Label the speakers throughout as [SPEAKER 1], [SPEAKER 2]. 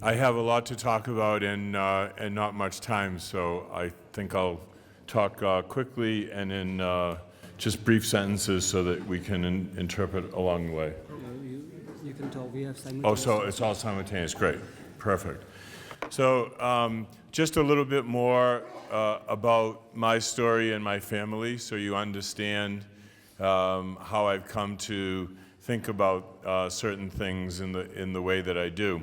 [SPEAKER 1] I have a lot to talk about and not much time, so I think I'll talk quickly and in just brief sentences so that we can interpret along the way.
[SPEAKER 2] You can talk. We have simultaneous.
[SPEAKER 1] Oh, so it's all simultaneous. Great. Perfect. So just a little bit more about my story and my family so you understand how I've come to think about certain things in the way that I do.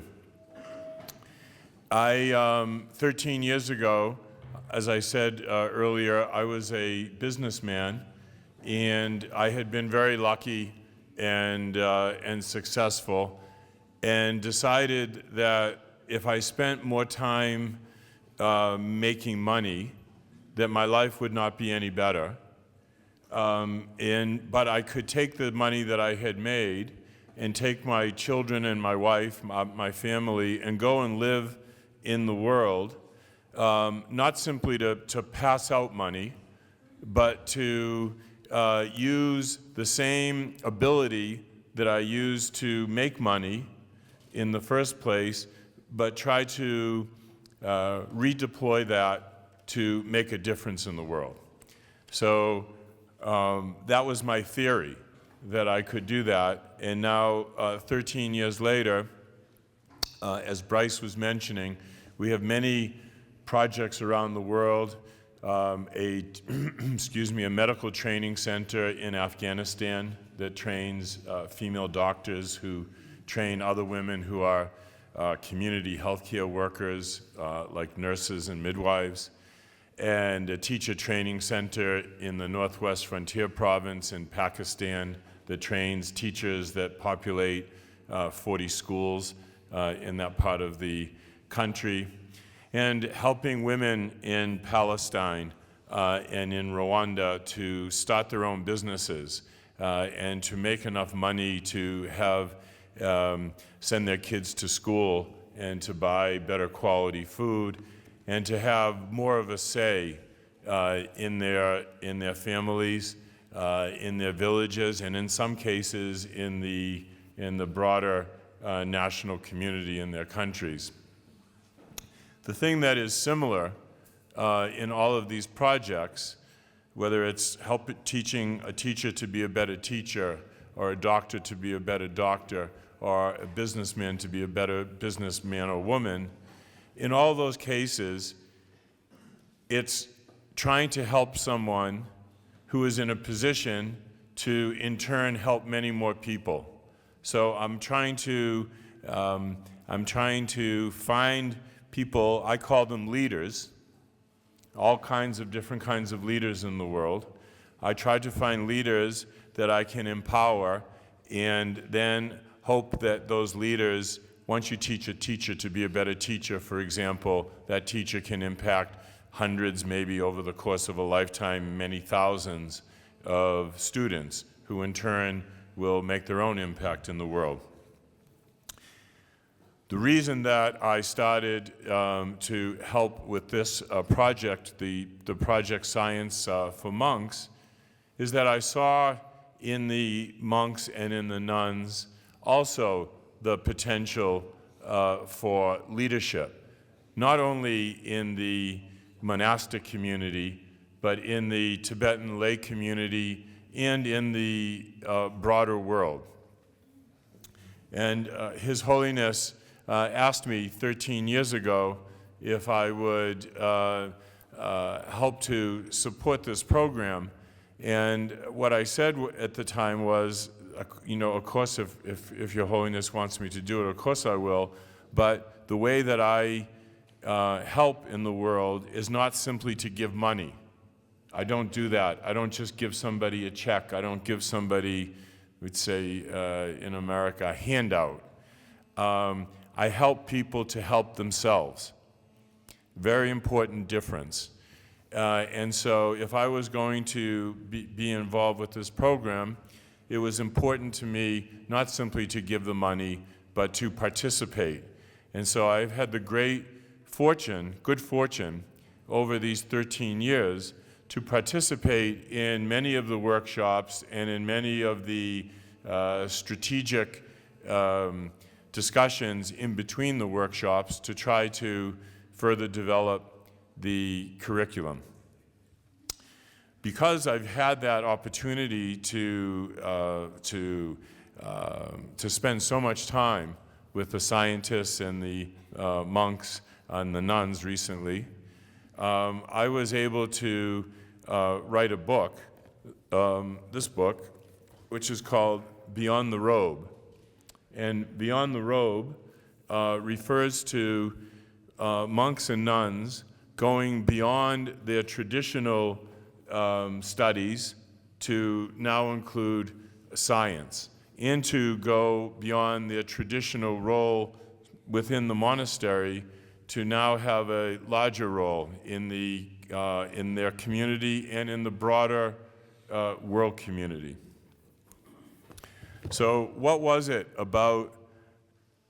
[SPEAKER 1] 13 years ago, as I said earlier, I was a businessman, and I had been very lucky and successful, and decided that if I spent more time making money, that my life would not be any better. But I could take the money that I had made and take my children and my wife, my family, and go and live in the world, not simply to pass out money, but to use the same ability that I used to make money in the first place, but try to redeploy that to make a difference in the world. So that was my theory, that I could do that. And now, 13 years later, as Bryce was mentioning, we have many projects around the world. A medical training center in Afghanistan that trains female doctors who train other women who are community healthcare workers, like nurses and midwives, and a teacher training center in the Northwest Frontier Province in Pakistan that trains teachers that populate 40 schools in that part of the country, and helping women in Palestine and in Rwanda to start their own businesses and to make enough money to have send their kids to school and to buy better quality food and to have more of a say in their families, in their villages, and in some cases in the broader national community in their countries. The thing that is similar in all of these projects, whether it's teaching a teacher to be a better teacher, or a doctor to be a better doctor, or a businessman to be a better businessman or woman, in all those cases, it's trying to help someone who is in a position to, in turn, help many more people. So I'm trying to find people, I call them leaders, all kinds of different kinds of leaders in the world. I try to find leaders that I can empower and then hope that those leaders, once you teach a teacher to be a better teacher, for example, that teacher can impact hundreds, maybe over the course of a lifetime, many thousands of students who in turn will make their own impact in the world. The reason that I started to help with this project, the Project Science for Monks, is that I saw in the monks and in the nuns also the potential for leadership, not only in the monastic community, but in the Tibetan lay community and in the broader world. And His Holiness asked me 13 years ago if I would help to support this program. And what I said at the time was, of course, if Your Holiness wants me to do it, of course I will. But the way that I help in the world is not simply to give money. I don't do that. I don't just give somebody a check. I don't give somebody, we'd say in America, a handout. I help people to help themselves. Very important difference. And so if I was going to be involved with this program, it was important to me not simply to give the money, but to participate. And so I've had the good fortune, over these 13 years to participate in many of the workshops and in many of the strategic discussions in between the workshops to try to further develop the curriculum. Because I've had that opportunity to spend so much time with the scientists and the monks and the nuns recently, I was able to write a book, this book, which is called Beyond the Robe. And Beyond the Robe refers to monks and nuns going beyond their traditional studies to now include science, and to go beyond their traditional role within the monastery to now have a larger role in their community and in the broader world community. So what was it about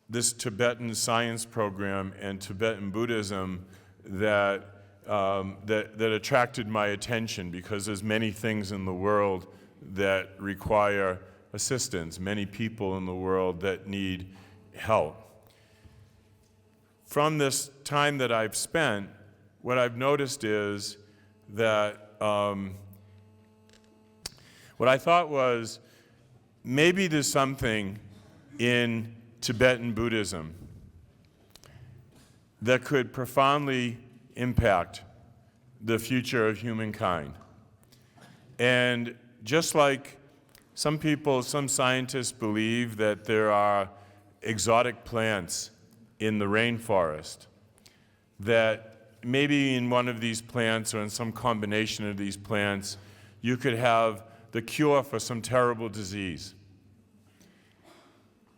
[SPEAKER 1] this Tibetan science program and Tibetan Buddhism that attracted my attention? Because there's many things in the world that require assistance, many people in the world that need help. From this time that I've spent, what I've noticed is that what I thought was, maybe there's something in Tibetan Buddhism that could profoundly impact the future of humankind. And just like some people, some scientists believe that there are exotic plants in the rainforest, that maybe in one of these plants or in some combination of these plants, you could have the cure for some terrible disease.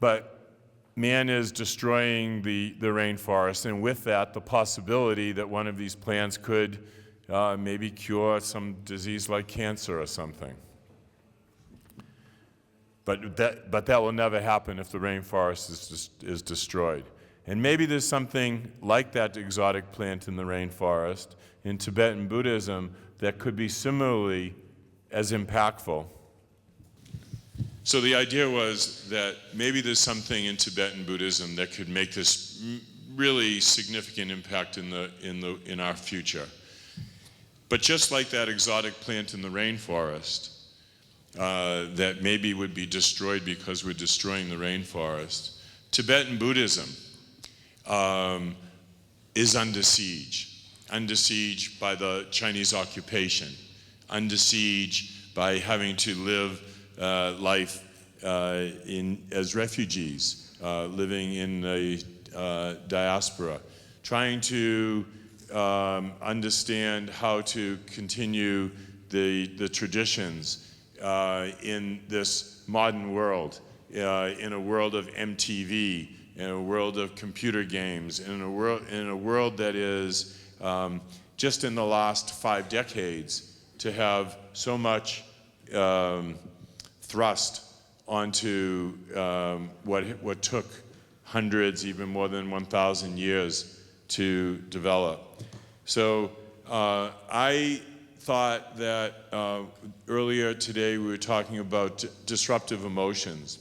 [SPEAKER 1] But man is destroying the rainforest, and with that, the possibility that one of these plants could maybe cure some disease like cancer or something. But that will never happen if the rainforest is destroyed. And maybe there's something like that exotic plant in the rainforest in Tibetan Buddhism that could be similarly as impactful. So the idea was that maybe there's something in Tibetan Buddhism that could make this really significant impact in our future. But just like that exotic plant in the rainforest, that maybe would be destroyed because we're destroying the rainforest, Tibetan Buddhism is under siege by the Chinese occupation, under siege by having to live life as refugees, living in the diaspora, trying to understand how to continue the traditions in this modern world, in a world of MTV, in a world of computer games, in a world that is just in the last 5 decades to have so much thrust onto what took hundreds, even more than 1,000 years to develop. So I thought that earlier today we were talking about disruptive emotions,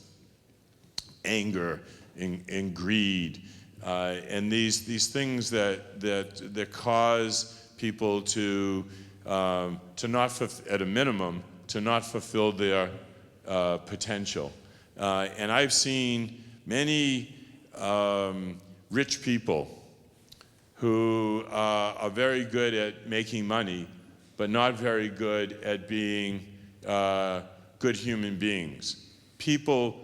[SPEAKER 1] anger and greed, and these things that cause people to not, at a minimum, to not fulfill their potential. And I've seen many rich people who are very good at making money, but not very good at being good human beings. People,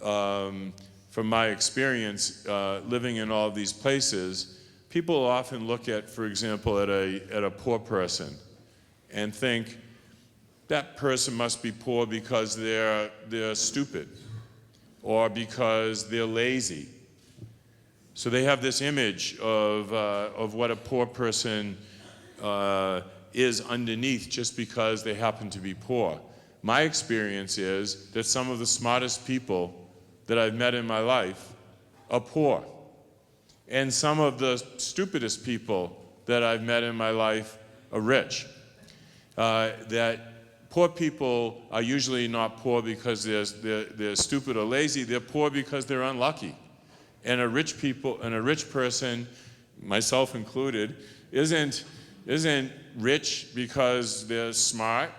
[SPEAKER 1] from my experience living in all of these places, people often look at, for example, at a poor person and think, that person must be poor because they're stupid or because they're lazy. So they have this image of what a poor person is underneath just because they happen to be poor. My experience is that some of the smartest people that I've met in my life are poor. And some of the stupidest people that I've met in my life are rich. That poor people are usually not poor because they're stupid or lazy. They're poor because they're unlucky. And a rich person, myself included, isn't rich because they're smart,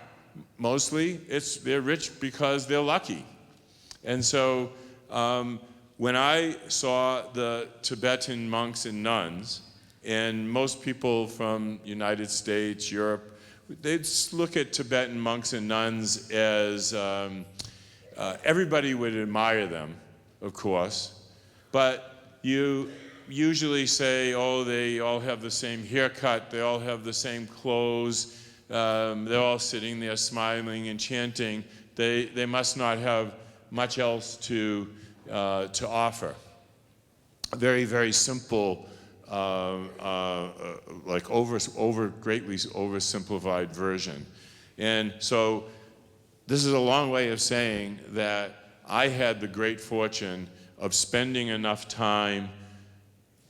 [SPEAKER 1] mostly. They're rich because they're lucky. And so when I saw the Tibetan monks and nuns, and most people from United States, Europe, they'd look at Tibetan monks and nuns as, everybody would admire them, of course, but you usually say, oh, they all have the same haircut, they all have the same clothes, they're all sitting there smiling and chanting. They must not have much else to offer. A very, very simple, like greatly oversimplified version. And so this is a long way of saying that I had the great fortune of spending enough time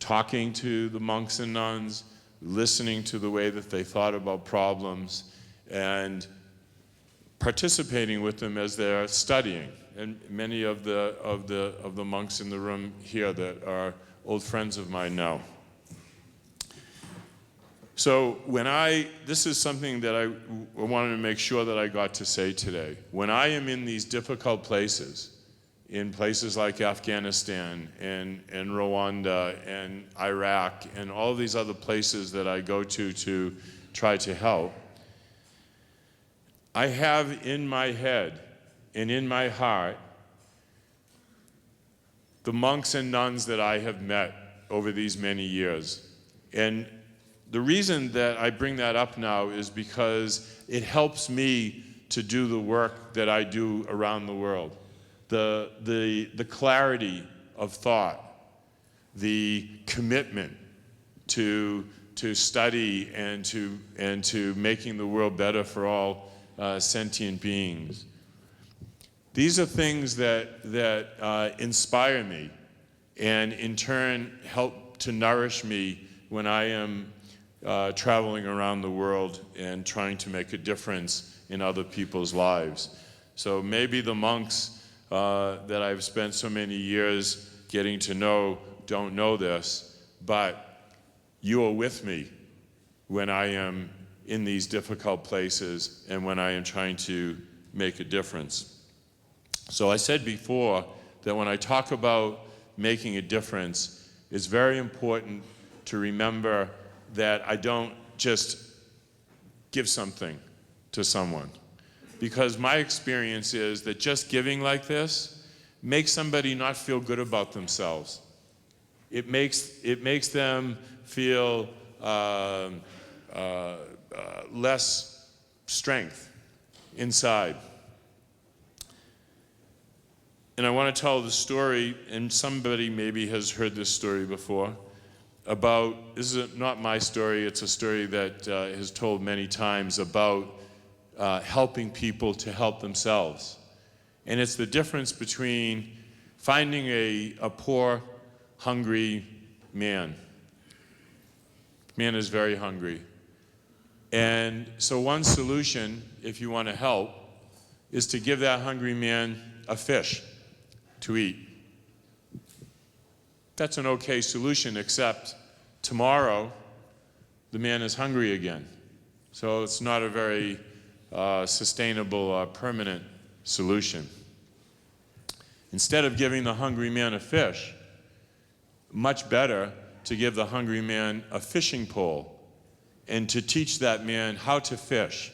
[SPEAKER 1] talking to the monks and nuns, listening to the way that they thought about problems, and participating with them as they're studying. And many of the monks in the room here that are old friends of mine now. So this is something that I wanted to make sure that I got to say today. When I am in these difficult places, in places like Afghanistan and Rwanda and Iraq and all these other places that I go to try to help, I have in my head and in my heart the monks and nuns that I have met over these many years. And the reason that I bring that up now is because it helps me to do the work that I do around the world. The clarity of thought, the commitment to study and to making the world better for all sentient beings. These are things that inspire me and in turn help to nourish me when I am traveling around the world and trying to make a difference in other people's lives. So maybe the monks that I've spent so many years getting to know don't know this, but you are with me when I am in these difficult places and when I am trying to make a difference. So I said before that when I talk about making a difference, it's very important to remember that I don't just give something to someone. Because my experience is that just giving like this makes somebody not feel good about themselves. It makes them feel less strength inside. And I want to tell the story, and somebody maybe has heard this story before, about, this is not my story, it's a story that is told many times about helping people to help themselves. And it's the difference between finding a poor, hungry man. Man is very hungry. And so one solution, if you want to help, is to give that hungry man a fish to eat. That's an okay solution, except tomorrow the man is hungry again. So it's not a very sustainable, permanent solution. Instead of giving the hungry man a fish, much better to give the hungry man a fishing pole and to teach that man how to fish.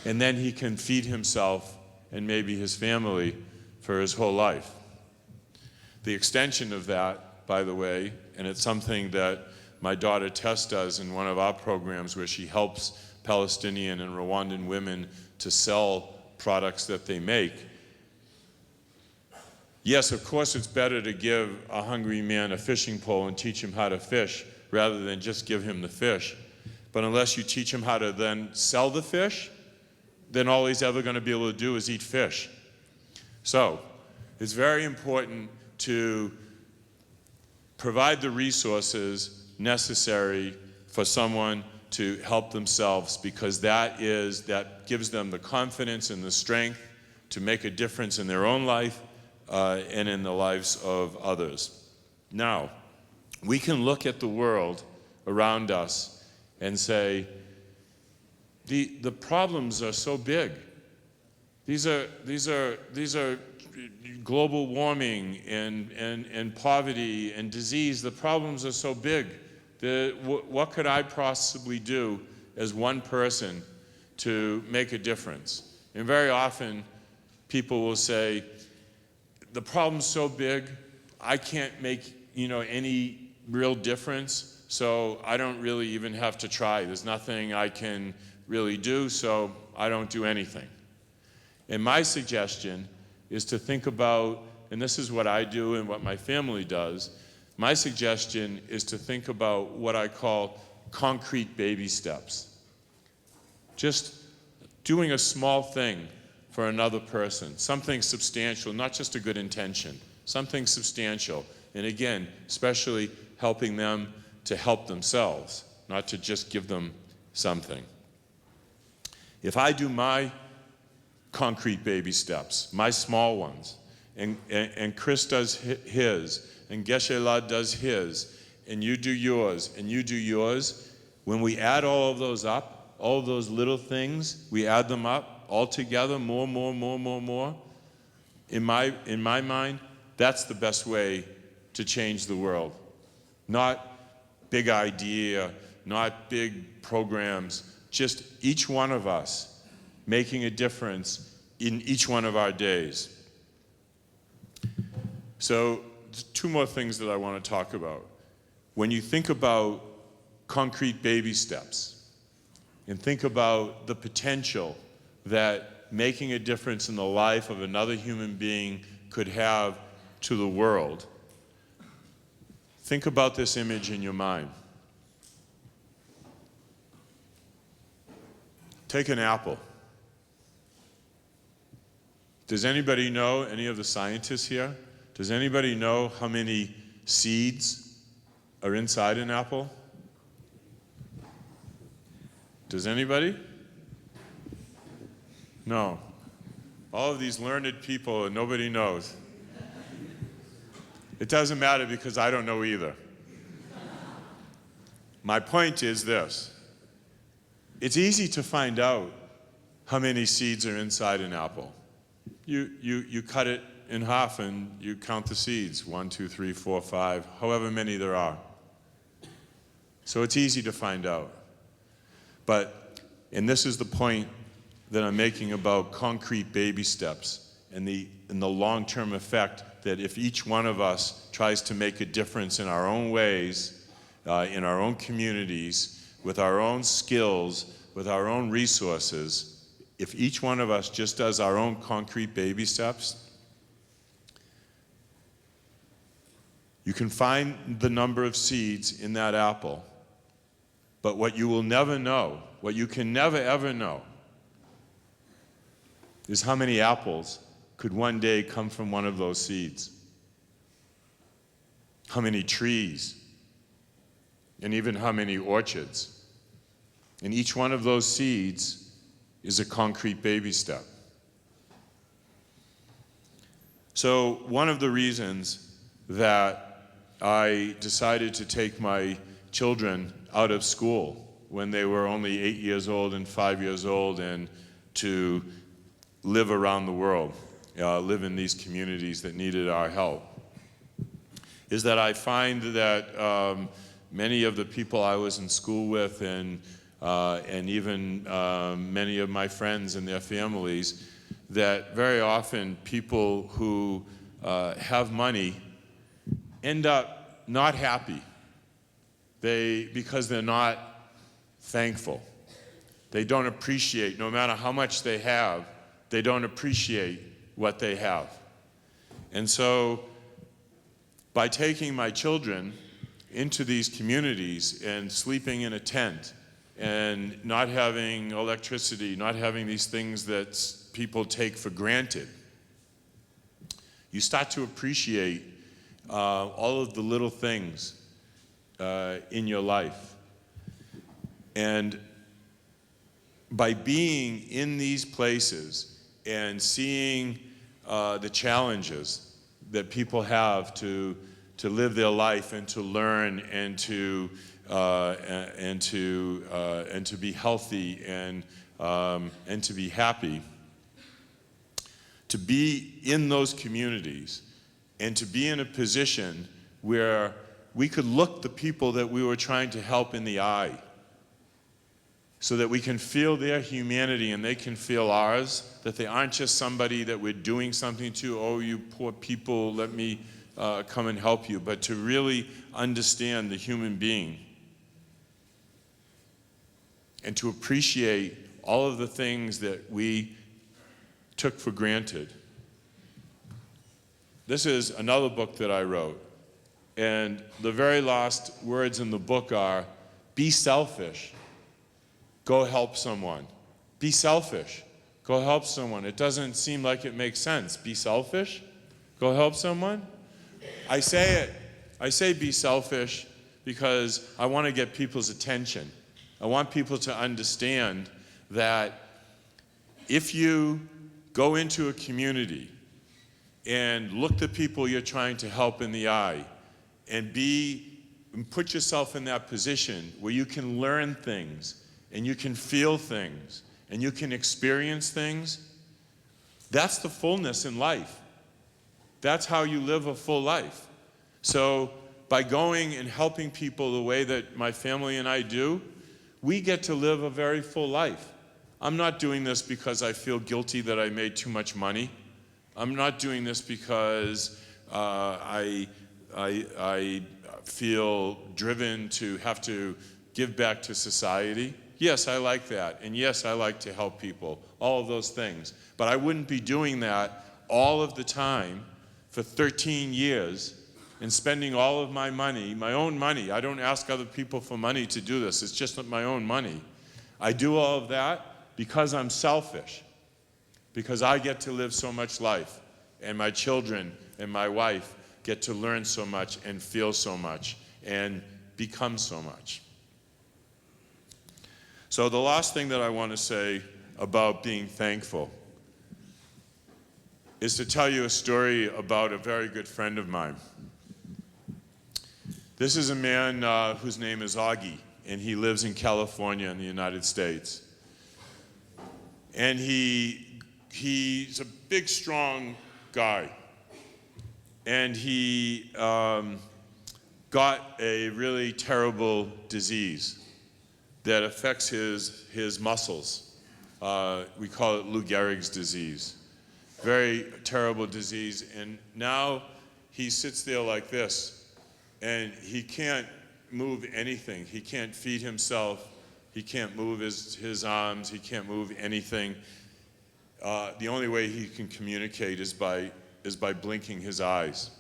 [SPEAKER 1] And then he can feed himself and maybe his family for his whole life. The extension of that, by the way, and it's something that my daughter Tess does in one of our programs where she helps Palestinian and Rwandan women to sell products that they make. Yes, of course it's better to give a hungry man a fishing pole and teach him how to fish rather than just give him the fish. But unless you teach him how to then sell the fish, then all he's ever going to be able to do is eat fish. So it's very important to provide the resources necessary for someone to help themselves, because that gives them the confidence and the strength to make a difference in their own life and in the lives of others. Now, we can look at the world around us and say, the problems are so big. These are global warming and poverty and disease. The problems are so big. What could I possibly do as one person to make a difference? And very often people will say, the problem's so big, I can't make any real difference, so I don't really even have to try. There's nothing I can really do, so I don't do anything. And my suggestion is to think about, and this is what I do and what my family does, my suggestion is to think about what I call concrete baby steps. Just doing a small thing for another person, something substantial, not just a good intention, something substantial. And again, especially helping them to help themselves, not to just give them something. If I do my concrete baby steps, my small ones, and Chris does his, and Geshe-la does his, and you do yours, and you do yours, when we add all of those up, all of those little things, we add them up all together, more, in my mind, that's the best way to change the world. Not big idea, not big programs, just each one of us making a difference in each one of our days. So, two more things that I want to talk about. When you think about concrete baby steps, and think about the potential that making a difference in the life of another human being could have to the world, think about this image in your mind. Take an apple. Does anybody know, any of the scientists here, does anybody know how many seeds are inside an apple? Does anybody? No. All of these learned people and nobody knows. It doesn't matter because I don't know either. My point is this. It's easy to find out how many seeds are inside an apple. You cut it in half and you count the seeds. 1, 2, 3, 4, 5, however many there are. So it's easy to find out. And this is the point that I'm making about concrete baby steps and the long-term effect that if each one of us tries to make a difference in our own ways, in our own communities, with our own skills, with our own resources, if each one of us just does our own concrete baby steps, you can find the number of seeds in that apple, but what you will never know, what you can never ever know, is how many apples could one day come from one of those seeds. How many trees, and even how many orchards. And each one of those seeds is a concrete baby step. So one of the reasons that I decided to take my children out of school when they were only 8 years old and 5 years old and to live around the world, live in these communities that needed our help, is that I find that many of the people I was in school with and even many of my friends and their families, that very often people who have money end up not happy because they're not thankful. They don't appreciate, no matter how much they have, they don't appreciate what they have. And so by taking my children into these communities and sleeping in a tent and not having electricity, not having these things that people take for granted, you start to appreciate all of the little things in your life. And by being in these places and seeing the challenges that people have to live their life and to learn and to be healthy and to be happy. To be in those communities and to be in a position where we could look the people that we were trying to help in the eye, so that we can feel their humanity and they can feel ours, that they aren't just somebody that we're doing something to, oh, you poor people, let me come and help you, but to really understand the human being and to appreciate all of the things that we took for granted. This is another book that I wrote, and the very last words in the book are, be selfish. Go help someone. Be selfish. Go help someone. It doesn't seem like it makes sense. Be selfish. Go help someone. I say be selfish because I want to get people's attention. I want people to understand that if you go into a community and look the people you're trying to help in the eye and put yourself in that position where you can learn things and you can feel things, and you can experience things, that's the fullness in life. That's how you live a full life. So by going and helping people the way that my family and I do, we get to live a very full life. I'm not doing this because I feel guilty that I made too much money. I'm not doing this because I feel driven to have to give back to society. Yes, I like that, and yes, I like to help people, all of those things. But I wouldn't be doing that all of the time for 13 years and spending all of my money, my own money. I don't ask other people for money to do this. It's just my own money. I do all of that because I'm selfish, because I get to live so much life, and my children and my wife get to learn so much and feel so much and become so much. So the last thing that I want to say about being thankful is to tell you a story about a very good friend of mine. This is a man whose name is Augie, and he lives in California in the United States. And he's a big, strong guy. And he got a really terrible disease that affects his muscles. We call it Lou Gehrig's disease. Very terrible disease. And now he sits there like this, and he can't move anything. He can't feed himself. He can't move his arms. He can't move anything. The only way he can communicate is by blinking his eyes.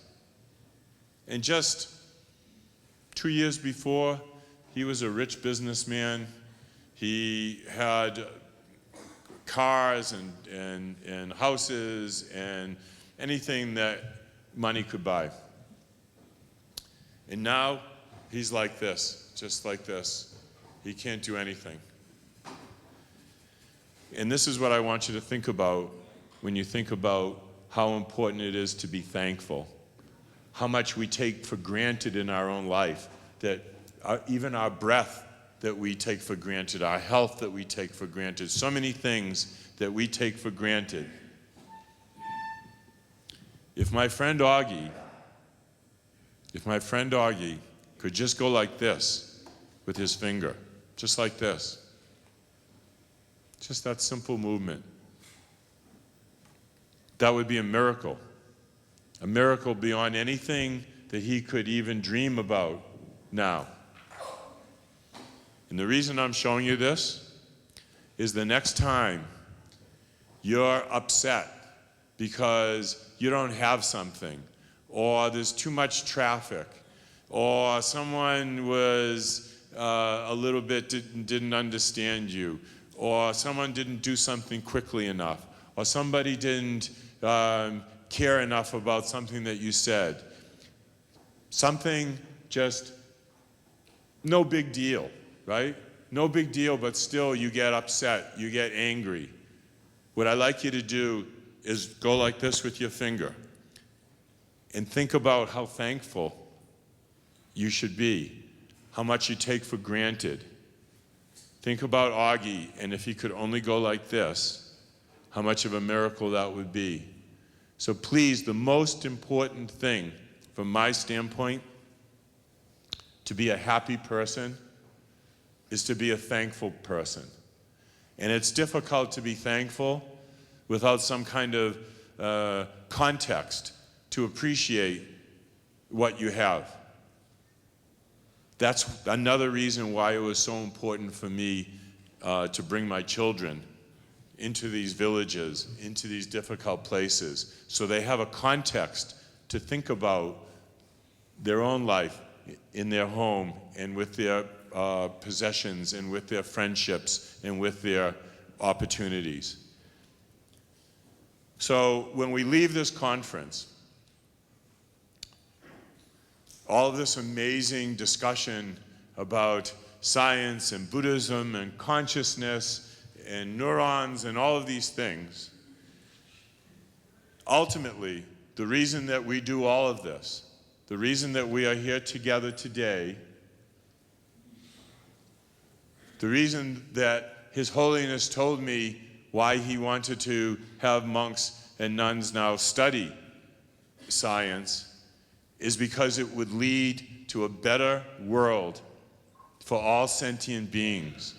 [SPEAKER 1] And just 2 years before, he was a rich businessman. He had cars and houses and anything that money could buy. And now he's like this, just like this. He can't do anything. And this is what I want you to think about when you think about how important it is to be thankful. How much we take for granted in our own life, that even our breath that we take for granted, our health that we take for granted, so many things that we take for granted. If my friend Augie could just go like this with his finger, just like this, just that simple movement, that would be a miracle beyond anything that he could even dream about now. And the reason I'm showing you this is the next time you're upset because you don't have something, or there's too much traffic, or someone was a little bit didn't understand you, or someone didn't do something quickly enough, or somebody didn't care enough about something that you said. Something just no big deal, right? No big deal, but still you get upset, you get angry. What I'd like you to do is go like this with your finger and think about how thankful you should be, how much you take for granted. Think about Augie, and if he could only go like this, how much of a miracle that would be. So please, the most important thing from my standpoint, to be a happy person, is to be a thankful person. And it's difficult to be thankful without some kind of context to appreciate what you have. That's another reason why it was so important for me to bring my children into these villages, into these difficult places, so they have a context to think about their own life in their home and with their possessions and with their friendships and with their opportunities. So when we leave this conference, all of this amazing discussion about science and Buddhism and consciousness and neurons and all of these things, ultimately, the reason that we do all of this, the reason that we are here together today, the reason that His Holiness told me why he wanted to have monks and nuns now study science is because it would lead to a better world for all sentient beings.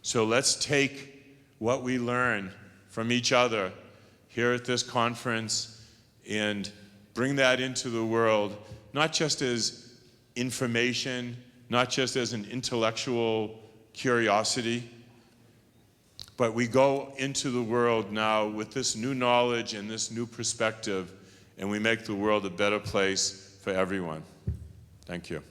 [SPEAKER 1] So let's take what we learn from each other here at this conference and bring that into the world, not just as information, not just as an intellectual curiosity, but we go into the world now with this new knowledge and this new perspective, and we make the world a better place for everyone. Thank you.